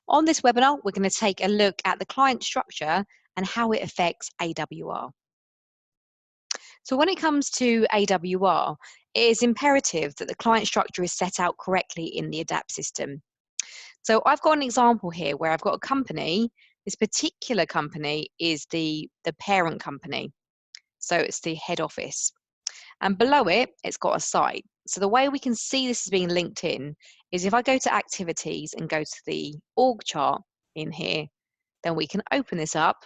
On this webinar, we're going to take a look at the client structure and how it affects AWR. So when it comes to AWR, it is imperative that the client structure is set out correctly in the ADAPT system. So I've got an example here where I've got a company. This particular company is the parent company. So it's the head office. And below it, it's got a site. So the way we can see this is being linked in is if I go to activities and go to the org chart in here, then we can open this up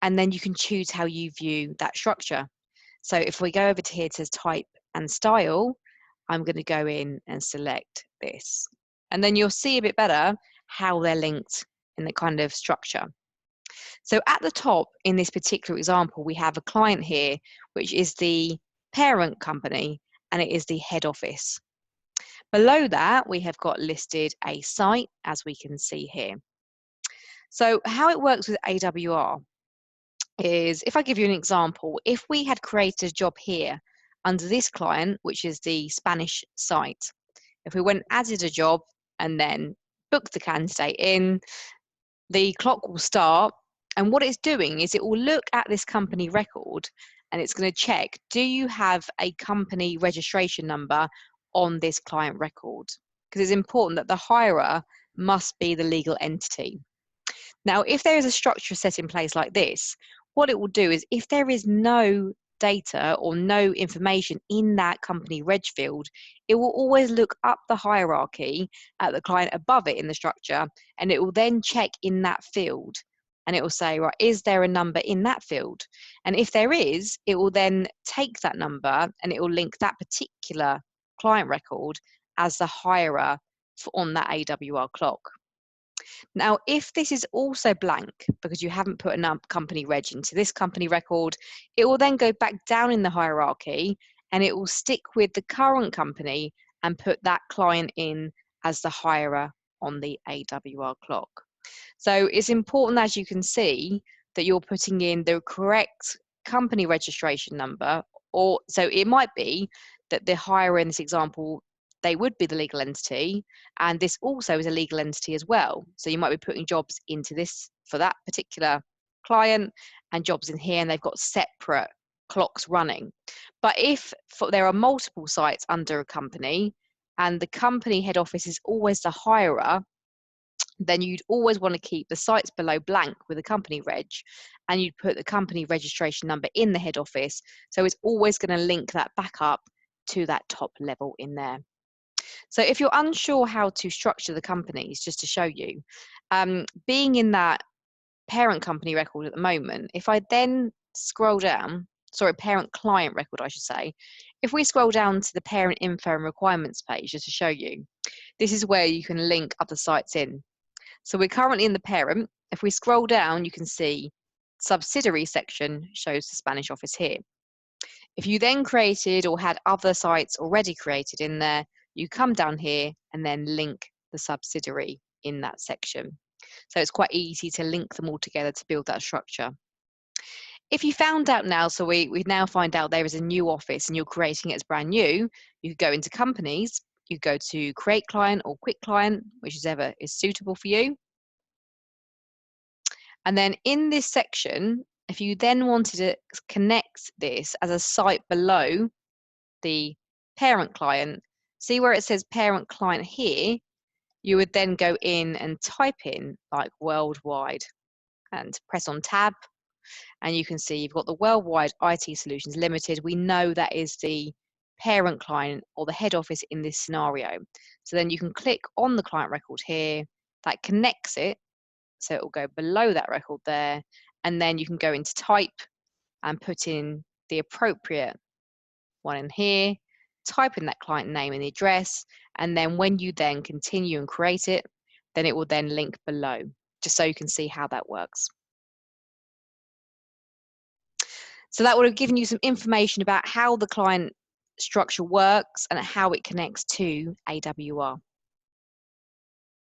and then you can choose how you view that structure. So if we go over to here to type and style, I'm going to go in and select this. And then you'll see a bit better how they're linked in the kind of structure. So at the top in this particular example, we have a client here, which is the parent company, and it is the head office. Below that, we have got listed a site, as we can see here. So how it works with AWR is, if I give you an example, if we had created a job here under this client, which is the Spanish site, if we went and added a job and then booked the candidate in, the clock will start. And what it's doing is it will look at this company record and it's going to check, do you have a company registration number on this client record? Because it's important that the hirer must be the legal entity. Now, if there is a structure set in place like this, what it will do is if there is no data or no information in that company reg field, it will always look up the hierarchy at the client above it in the structure, and it will then check in that field. And it will say, right, is there a number in that field? And if there is, it will then take that number and it will link that particular client record as the hirer on that AWR clock. Now, if this is also blank because you haven't put a company reg into this company record, it will then go back down in the hierarchy and it will stick with the current company and put that client in as the hirer on the AWR clock. So it's important, as you can see, that you're putting in the correct company registration number, or so it might be that the hirer in this example, they would be the legal entity, and this also is a legal entity as well. So you might be putting jobs into this for that particular client and jobs in here, and they've got separate clocks running. But if there are multiple sites under a company and the company head office is always the hirer, then you'd always want to keep the sites below blank with a company reg, and you'd put the company registration number in the head office. So it's always going to link that back up to that top level in there. So if you're unsure how to structure the companies, just to show you, being in that parent company record at the moment, if I then scroll down, sorry, parent client record, I should say, if we scroll down to the parent info and requirements page, just to show you, this is where you can link other sites in. So we're currently in the parent. If we scroll down, you can see subsidiary section shows the Spanish office here. If you then created or had other sites already created in there, you come down here and then link the subsidiary in that section. So it's quite easy to link them all together to build that structure. If you found out now, so we now find out there is a new office and you're creating it as brand new, you could go into companies, you go to create client or quick client, whichever is suitable for you. And then in this section, if you then wanted to connect this as a site below the parent client, see where it says parent client here, you would then go in and type in like worldwide and press on tab. And you can see you've got the Worldwide IT Solutions Limited. We know that is the parent client or the head office in this scenario. So then you can click on the client record here, that connects it. So it will go below that record there. And then you can go into type and put in the appropriate one in here, type in that client name and the address. And then when you then continue and create it, then it will then link below, just so you can see how that works. So that would have given you some information about how the client structure works and how it connects to AWR.